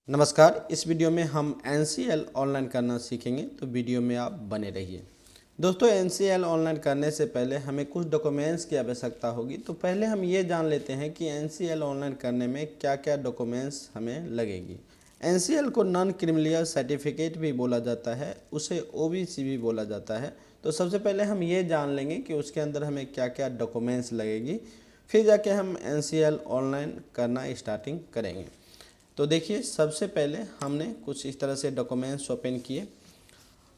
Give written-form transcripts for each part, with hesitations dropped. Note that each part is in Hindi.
नमस्कार। इस वीडियो में हम NCL ऑनलाइन करना सीखेंगे, तो वीडियो में आप बने रहिए। दोस्तों, NCL ऑनलाइन करने से पहले हमें कुछ डॉक्यूमेंट्स की आवश्यकता होगी। तो पहले हम ये जान लेते हैं कि NCL ऑनलाइन करने में क्या क्या डॉक्यूमेंट्स हमें लगेगी। NCL को नॉन क्रिमिनल सर्टिफिकेट भी बोला जाता है, उसे OBC भी बोला जाता है। तो सबसे पहले हम ये जान लेंगे कि उसके अंदर हमें क्या क्या डॉक्यूमेंट्स लगेगी, फिर जाके हम NCL ऑनलाइन करना स्टार्टिंग करेंगे। तो देखिए, सबसे पहले हमने कुछ इस तरह से डॉक्यूमेंट्स ओपन किए।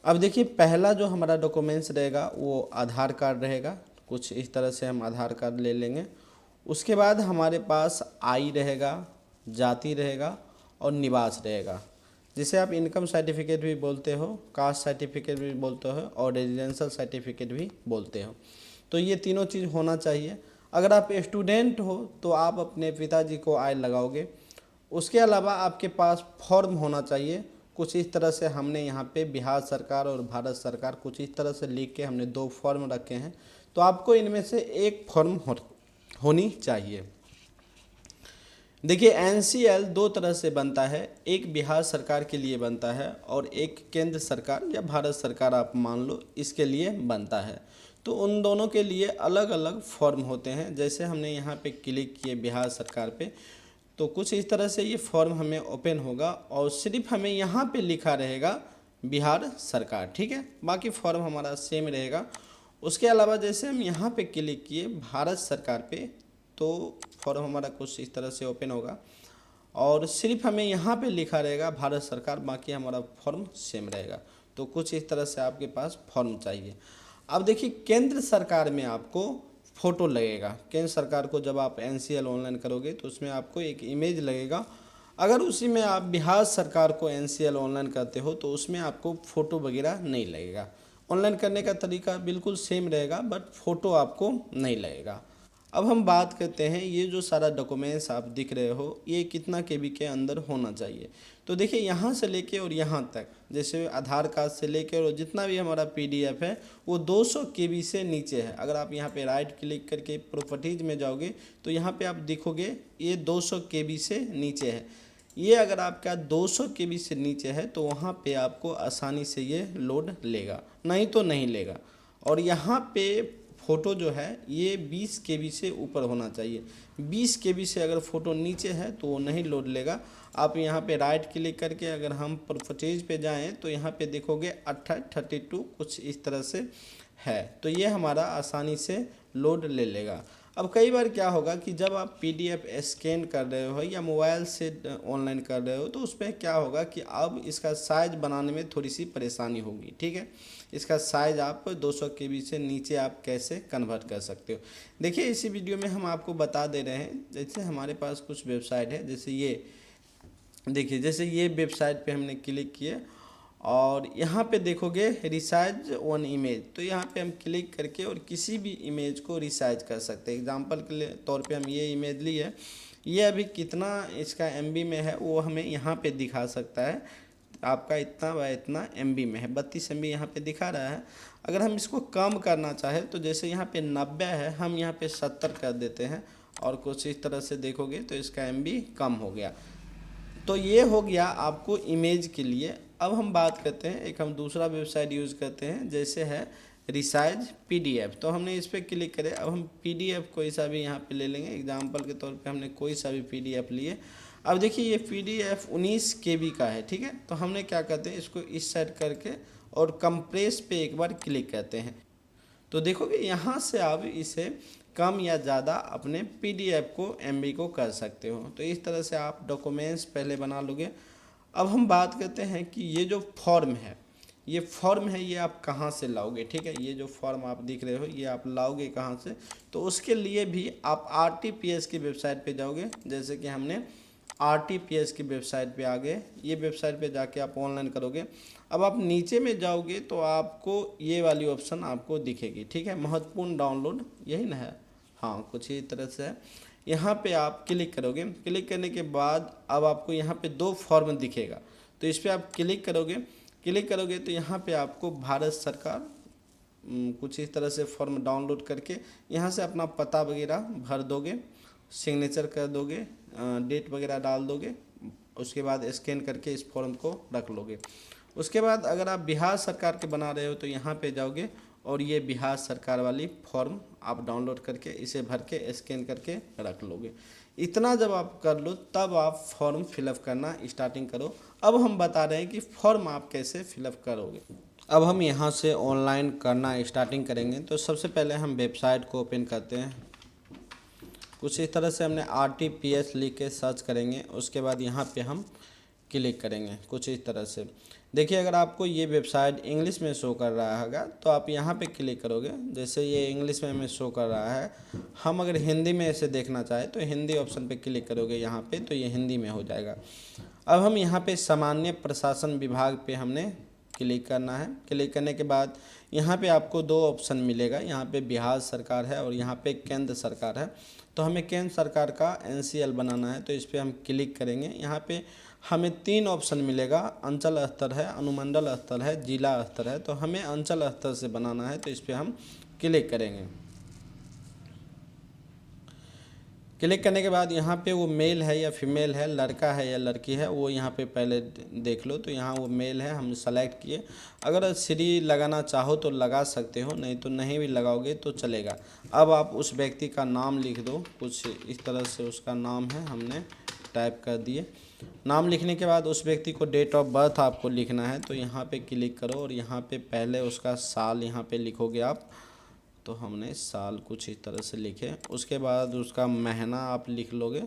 अब देखिए, पहला जो हमारा डॉक्यूमेंट्स रहेगा वो आधार कार्ड रहेगा। कुछ इस तरह से हम आधार कार्ड ले लेंगे। उसके बाद हमारे पास आय रहेगा, जाति रहेगा और निवास रहेगा, जिसे आप इनकम सर्टिफिकेट भी बोलते हो, कास्ट सर्टिफिकेट भी बोलते हो और रेजिडेंशियल सर्टिफिकेट भी बोलते हो। तो ये तीनों चीज़ होना चाहिए। अगर आप स्टूडेंट हो तो आप अपने पिताजी को आय लगाओगे। उसके अलावा आपके पास फॉर्म होना चाहिए। कुछ इस तरह से हमने यहाँ पे बिहार सरकार और भारत सरकार कुछ इस तरह से लिख के हमने दो फॉर्म रखे हैं। तो आपको इनमें से एक फॉर्म होनी चाहिए। देखिए, NCL दो तरह से बनता है, एक बिहार सरकार के लिए बनता है और एक केंद्र सरकार या भारत सरकार आप मान लो इसके लिए बनता है। तो उन दोनों के लिए अलग अलग फॉर्म होते हैं। जैसे हमने यहाँ पे क्लिक किए बिहार सरकार पे, तो कुछ इस तरह से ये फॉर्म हमें ओपन होगा और सिर्फ हमें यहाँ पे लिखा रहेगा बिहार सरकार, ठीक है। बाकी फॉर्म हमारा सेम रहेगा। उसके अलावा जैसे हम यहाँ पे क्लिक किए भारत सरकार पे, तो फॉर्म हमारा कुछ इस तरह से ओपन होगा और सिर्फ हमें यहाँ पे लिखा रहेगा भारत सरकार, बाकी हमारा फॉर्म सेम रहेगा। तो कुछ इस तरह से आपके पास फॉर्म चाहिए। अब देखिए, केंद्र सरकार में आपको फ़ोटो लगेगा। केंद्र सरकार को जब आप NCL ऑनलाइन करोगे तो उसमें आपको एक इमेज लगेगा। अगर उसी में आप बिहार सरकार को NCL ऑनलाइन करते हो तो उसमें आपको फ़ोटो वगैरह नहीं लगेगा। ऑनलाइन करने का तरीका बिल्कुल सेम रहेगा, बट फ़ोटो आपको नहीं लगेगा। अब हम बात करते हैं, ये जो सारा डॉक्यूमेंट्स आप दिख रहे हो ये कितना KB के अंदर होना चाहिए। तो देखिए, यहाँ से लेके और यहाँ तक, जैसे आधार कार्ड से लेके और जितना भी हमारा PDF है वो 200 KB से नीचे है। अगर आप यहाँ पे राइट क्लिक करके प्रॉपर्टीज़ में जाओगे तो यहाँ पे आप देखोगे ये 200 KB से नीचे है। ये अगर आपका 200 KB से नीचे है तो वहाँ पे आपको आसानी से ये लोड लेगा, नहीं तो नहीं लेगा। और यहाँ पे फ़ोटो जो है ये 20 KB से ऊपर होना चाहिए। 20 KB से अगर फ़ोटो नीचे है तो वो नहीं लोड लेगा। आप यहाँ पे राइट क्लिक करके अगर हम प्रॉपर्टीज़ पे जाएं तो यहाँ पे देखोगे 32 कुछ इस तरह से है, तो ये हमारा आसानी से लोड ले लेगा। अब कई बार क्या होगा कि जब आप PDF स्कैन कर रहे हो या मोबाइल से ऑनलाइन कर रहे हो तो उसमें क्या होगा कि अब इसका साइज़ बनाने में थोड़ी सी परेशानी होगी, ठीक है। इसका साइज़ आप 200 KB से नीचे आप कैसे कन्वर्ट कर सकते हो। देखिए, इसी वीडियो में हम आपको बता दे रहे हैं। जैसे हमारे पास कुछ वेबसाइट है, जैसे ये देखिए, जैसे ये वेबसाइट पे हमने क्लिक किया और यहाँ पे देखोगे रिसाइज वन इमेज, तो यहाँ पे हम क्लिक करके और किसी भी इमेज को रिसाइज कर सकते हैं। एग्जांपल के तौर पे हम ये इमेज ली है, ये अभी कितना इसका MB में है वो हमें यहाँ पे दिखा सकता है। आपका इतना व इतना MB में है, 32 MB यहाँ पे दिखा रहा है। अगर हम इसको कम करना चाहें तो जैसे यहाँ पे 90 है, हम यहाँ पे 70 कर देते हैं और कुछ इस तरह से देखोगे तो इसका MB कम हो गया। तो ये हो गया आपको इमेज के लिए। अब हम बात करते हैं, एक हम दूसरा वेबसाइट यूज़ करते हैं, जैसे है रिसाइज PDF। तो हमने इस पर क्लिक करें। अब हम PDF कोई सा भी यहाँ पे ले लेंगे। एग्जांपल के तौर पे हमने कोई सा भी PDF लिए। अब देखिए, ये PDF 19 KB का है, ठीक है। तो हमने क्या करते हैं, इसको इस साइड करके और कंप्रेस पे एक बार क्लिक करते हैं। तो देखोगे यहाँ से आप इसे कम या ज़्यादा अपने PDF को MB को कर सकते हो। तो इस तरह से आप डॉक्यूमेंट्स पहले बना लोगे। अब हम बात करते हैं कि ये जो फॉर्म है, ये आप कहाँ से लाओगे, ठीक है। ये जो फॉर्म आप देख रहे हो ये आप लाओगे कहाँ से, तो उसके लिए भी आप RTPS की वेबसाइट पे जाओगे। जैसे कि हमने RTPS की वेबसाइट पे आ गए, ये वेबसाइट पे जाके आप ऑनलाइन करोगे। अब आप नीचे में जाओगे तो आपको ये वाली ऑप्शन आपको दिखेगी, ठीक है, महत्वपूर्ण डाउनलोड, यही ना है, हाँ कुछ ही तरह से है। यहाँ पे आप क्लिक करोगे। क्लिक करने के बाद अब आपको यहाँ पे दो फॉर्म दिखेगा, तो इस पर आप क्लिक करोगे तो यहाँ पे आपको भारत सरकार कुछ इस तरह से फॉर्म डाउनलोड करके यहाँ से अपना पता वगैरह भर दोगे, सिग्नेचर कर दोगे, डेट वगैरह डाल दोगे उसके बाद स्कैन करके इस फॉर्म को रख लोगे। उसके बाद अगर आप बिहार सरकार के बना रहे हो तो यहाँ पे जाओगे और ये बिहार सरकार वाली फॉर्म आप डाउनलोड करके इसे भर के स्कैन करके रख लोगे। इतना जब आप कर लो तब आप फॉर्म फिलअप करना स्टार्टिंग करो। अब हम बता रहे हैं कि फॉर्म आप कैसे फिलअप करोगे। अब हम यहाँ से ऑनलाइन करना स्टार्टिंग करेंगे। तो सबसे पहले हम वेबसाइट को ओपन करते हैं। कुछ इस तरह से हमने RTPS लिख के सर्च करेंगे। उसके बाद यहाँ पे हम क्लिक करेंगे कुछ इस तरह से। देखिए अगर आपको ये वेबसाइट इंग्लिश में शो कर रहा होगा तो आप यहाँ पे क्लिक करोगे। जैसे ये इंग्लिश में हमें शो कर रहा है, हम अगर हिंदी में इसे देखना चाहें तो हिंदी ऑप्शन पे क्लिक करोगे यहाँ पे, तो ये हिंदी में हो जाएगा। अब हम यहाँ पे सामान्य प्रशासन विभाग पे हमने क्लिक करना है। क्लिक करने के बाद यहाँ पे आपको दो ऑप्शन मिलेगा, यहाँ पे बिहार सरकार है और यहाँ पे केंद्र सरकार है। तो हमें केंद्र सरकार का NCL बनाना है, तो इस पर हम क्लिक करेंगे। यहाँ पे हमें 3 ऑप्शन मिलेगा, अंचल स्तर है, अनुमंडल स्तर है, जिला स्तर है। तो हमें अंचल स्तर से बनाना है, तो इस पर हम क्लिक करेंगे। क्लिक करने के बाद यहाँ पे वो मेल है या फीमेल है, लड़का है या लड़की है, वो यहाँ पे पहले देख लो। तो यहाँ वो मेल है, हम सेलेक्ट किए। अगर श्री लगाना चाहो तो लगा सकते हो, नहीं तो नहीं भी लगाओगे तो चलेगा। अब आप उस व्यक्ति का नाम लिख दो, कुछ इस तरह से उसका नाम है, हमने टाइप कर दिए। नाम लिखने के बाद उस व्यक्ति को डेट ऑफ बर्थ आपको लिखना है, तो यहाँ पे क्लिक करो और यहाँ पे पहले उसका साल यहाँ पे लिखोगे आप। तो हमने साल कुछ इस तरह से लिखे। उसके बाद उसका महीना आप लिख लोगे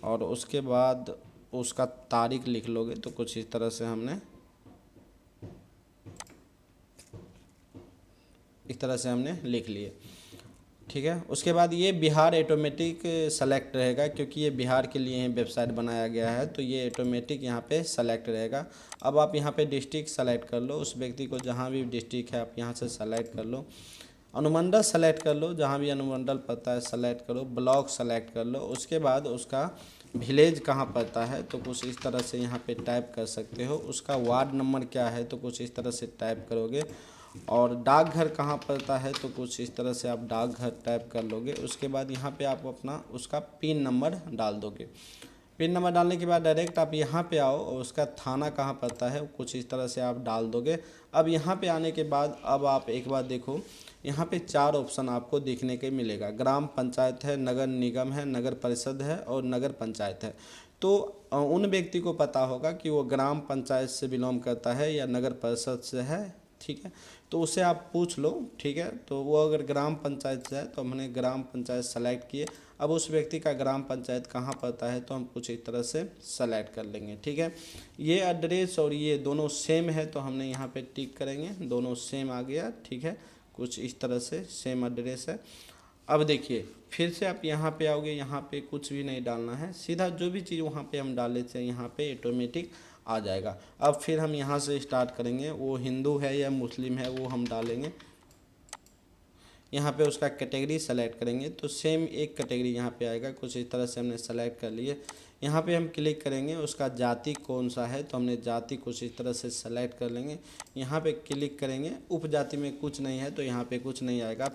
और उसके बाद उसका तारीख लिख लोगे। तो कुछ इस तरह से हमने लिख लिए, ठीक है। उसके बाद ये बिहार ऑटोमेटिक सेलेक्ट रहेगा, क्योंकि ये बिहार के लिए वेबसाइट बनाया गया है, तो ये ऑटोमेटिक यहाँ पे सेलेक्ट रहेगा। अब आप यहाँ पे डिस्ट्रिक्ट सेलेक्ट कर लो, उस व्यक्ति को जहाँ भी डिस्ट्रिक्ट है आप यहाँ से सेलेक्ट कर लो। अनुमंडल सेलेक्ट कर लो, जहाँ भी अनुमंडल पड़ता है सेलेक्ट करो। ब्लॉक सेलेक्ट कर लो। उसके बाद उसका विलेज कहाँ पड़ता है, तो कुछ इस तरह से यहाँ पे टाइप कर सकते हो। उसका वार्ड नंबर क्या है, तो कुछ इस तरह से टाइप करोगे। और डाकघर कहाँ पड़ता है, तो कुछ इस तरह से आप डाकघर टाइप कर लोगे। उसके बाद यहाँ पे आप अपना उसका पिन नंबर डाल दोगे। पिन नंबर डालने के बाद डायरेक्ट आप यहाँ पे आओ और उसका थाना कहाँ पड़ता है कुछ इस तरह से आप डाल दोगे। अब यहाँ पे आने के बाद अब आप एक बार देखो, यहाँ पे 4 ऑप्शन आपको देखने के मिलेगा। ग्राम पंचायत है, नगर निगम है, नगर परिषद है और नगर पंचायत है। तो उन व्यक्ति को पता होगा कि वो ग्राम पंचायत से बिलोंग करता है या नगर परिषद से है, ठीक है। तो उससे आप पूछ लो, ठीक है। तो वो अगर ग्राम पंचायत से है तो हमने ग्राम पंचायत सेलेक्ट किए। अब उस व्यक्ति का ग्राम पंचायत कहाँ पड़ता है तो हम कुछ इस तरह से सेलेक्ट कर लेंगे, ठीक है। ये एड्रेस और ये दोनों सेम है तो हमने यहाँ पे टिक करेंगे, दोनों सेम आ गया, ठीक है। कुछ इस तरह से सेम एड्रेस है। अब देखिए फिर से आप यहाँ पे आओगे, यहाँ पे कुछ भी नहीं डालना है, सीधा जो भी चीज़ वहाँ पे हम डाले थे यहाँ पे ऑटोमेटिक आ जाएगा। अब फिर हम यहाँ से स्टार्ट करेंगे, वो हिंदू है या मुस्लिम है वो हम डालेंगे। यहाँ पे उसका कैटेगरी सेलेक्ट करेंगे तो सेम एक कैटेगरी यहाँ पे आएगा, कुछ इस तरह से हमने सेलेक्ट कर लिए। यहाँ पे हम क्लिक करेंगे, उसका जाति कौन सा है तो हमने जाति कुछ इस तरह से सेलेक्ट कर लेंगे। यहाँ पे क्लिक करेंगे, उपजाति में कुछ नहीं है तो यहाँ पे कुछ नहीं आएगा।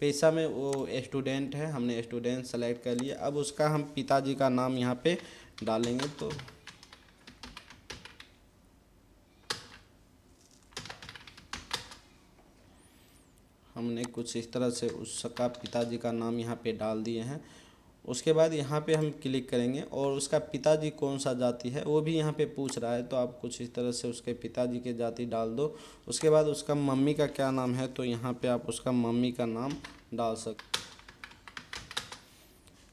पेशा में वो स्टूडेंट है, हमने स्टूडेंट सेलेक्ट कर लिया। अब उसका हम पिताजी का नाम यहाँ पे डालेंगे, तो हमने कुछ इस तरह से उसका पिताजी का नाम यहाँ पे डाल दिए हैं। उसके बाद यहाँ पे हम क्लिक करेंगे और उसका पिताजी कौन सा जाति है वो भी यहाँ पे पूछ रहा है, तो आप कुछ इस तरह से उसके पिताजी के जाति डाल दो। उसके बाद उसका मम्मी का क्या नाम है तो यहाँ पे आप उसका मम्मी का नाम डाल सकते।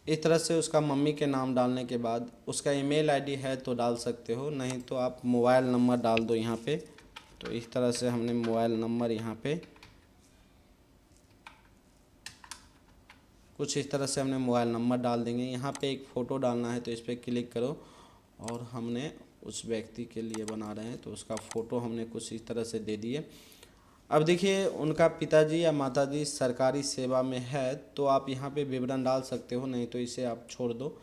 इस तरह से उसका मम्मी के नाम डालने के बाद उसका ईमेल आईडी है तो डाल सकते हो, नहीं तो आप मोबाइल नंबर डाल दो यहाँ पे। तो इस तरह से हमने मोबाइल नंबर यहाँ पे कुछ इस तरह से हमने मोबाइल नंबर डाल देंगे। यहाँ पे एक फ़ोटो डालना है तो इस पर क्लिक करो और हमने उस व्यक्ति के लिए बना रहे हैं तो उसका फ़ोटो हमने कुछ इस तरह से दे दिए। अब देखिए उनका पिताजी या माताजी सरकारी सेवा में है तो आप यहाँ पे विवरण डाल सकते हो, नहीं तो इसे आप छोड़ दो।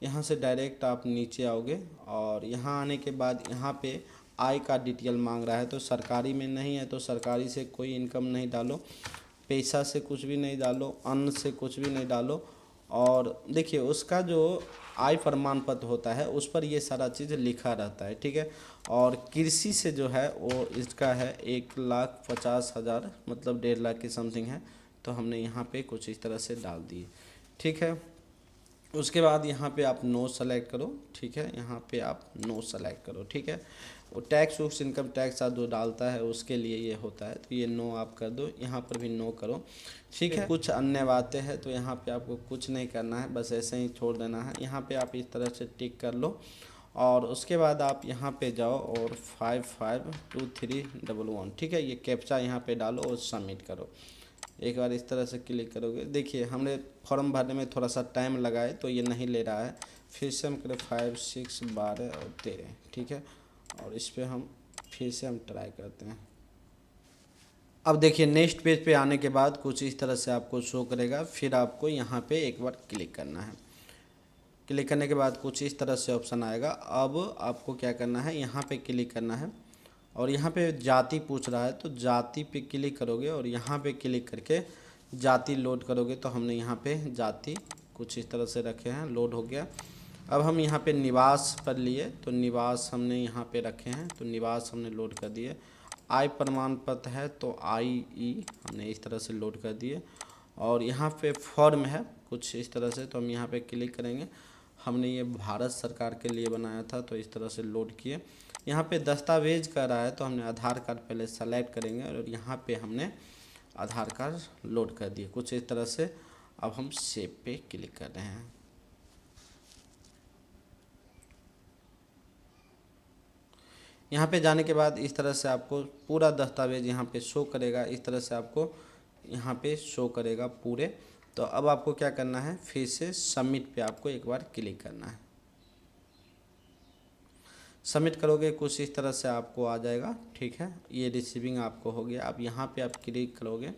यहाँ से डायरेक्ट आप नीचे आओगे और यहाँ आने के बाद यहाँ पे आय का डिटेल मांग रहा है, तो सरकारी में नहीं है तो सरकारी से कोई इनकम नहीं डालो, पैसा से कुछ भी नहीं डालो, अन्न से कुछ भी नहीं डालो। और देखिए उसका जो आय प्रमाण पत्र होता है उस पर ये सारा चीज़ लिखा रहता है, ठीक है। और कृषि से जो है वो इसका है 1,50,000 मतलब 1.5 लाख की समथिंग है, तो हमने यहाँ पे कुछ इस तरह से डाल दिए, ठीक है। उसके बाद यहाँ पे आप नो सेलेक्ट करो, ठीक है, यहाँ पे आप नो सेलेक्ट करो, ठीक है। वो टैक्स उक्स इनकम टैक्स जो डालता है उसके लिए ये होता है, तो ये नो आप कर दो, यहाँ पर भी नो करो, ठीक है। कुछ अन्य बातें हैं तो यहाँ पे आपको कुछ नहीं करना है, बस ऐसे ही छोड़ देना है। यहाँ पे आप इस तरह से टिक कर लो और उसके बाद आप यहाँ पे जाओ और 552311, ठीक है, ये कैप्चा यहाँ पे डालो और सबमिट करो। एक बार इस तरह से क्लिक करोगे, देखिए हमने फॉर्म भरने में थोड़ा सा टाइम लगाए तो ये नहीं ले रहा है। फिर से हम करें 5 6 12 और 13, ठीक है, और इस पर हम फिर से हम ट्राई करते हैं। अब देखिए नेक्स्ट पेज पे आने के बाद कुछ इस तरह से आपको शो करेगा, फिर आपको यहाँ पे एक बार क्लिक करना है। क्लिक करने के बाद कुछ इस तरह से ऑप्शन आएगा। अब आपको क्या करना है, यहाँ पे क्लिक करना है और यहाँ पे जाति पूछ रहा है तो जाति पे क्लिक करोगे और यहाँ पे क्लिक करके जाति लोड करोगे। तो हमने यहाँ पे जाति कुछ इस तरह से रखे हैं, लोड हो गया। अब हम यहाँ पे निवास पर लिए तो निवास हमने यहाँ पे रखे हैं, तो निवास हमने लोड कर दिए। आय प्रमाण पत्र है तो IE हमने इस तरह से लोड कर दिए। और यहाँ पे फॉर्म है कुछ इस तरह से, तो हम यहाँ पे क्लिक करेंगे। हमने ये भारत सरकार के लिए बनाया था तो इस तरह से लोड किए। यहाँ पे दस्तावेज का रहा है तो हमने आधार कार्ड पहले सेलेक्ट करेंगे और यहाँ पे हमने आधार कार्ड लोड कर दिए कुछ इस तरह से। अब हम सेव पे क्लिक कर रहे हैं। यहाँ पे जाने के बाद इस तरह से आपको पूरा दस्तावेज यहाँ पे शो करेगा, इस तरह से आपको यहाँ पे शो करेगा पूरे। तो अब आपको क्या करना है, फिर से सबमिट पे आपको एक बार क्लिक करना है। सबमिट करोगे कुछ इस तरह से आपको आ जाएगा, ठीक है, ये रिसीविंग आपको हो गया। अब यहाँ पे आप क्लिक करोगे,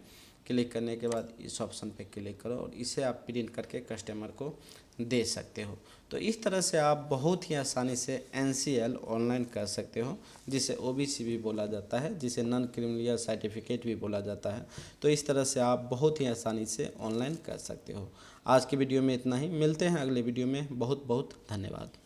क्लिक करने के बाद इस ऑप्शन पे क्लिक करो और इसे आप प्रिंट करके कस्टमर को दे सकते हो। तो इस तरह से आप बहुत ही आसानी से NCL ऑनलाइन कर सकते हो, जिसे OBC भी बोला जाता है, जिसे नॉन क्रिमिनल सर्टिफिकेट भी बोला जाता है। तो इस तरह से आप बहुत ही आसानी से ऑनलाइन कर सकते हो। आज की वीडियो में इतना ही, मिलते हैं अगले वीडियो में। बहुत बहुत धन्यवाद।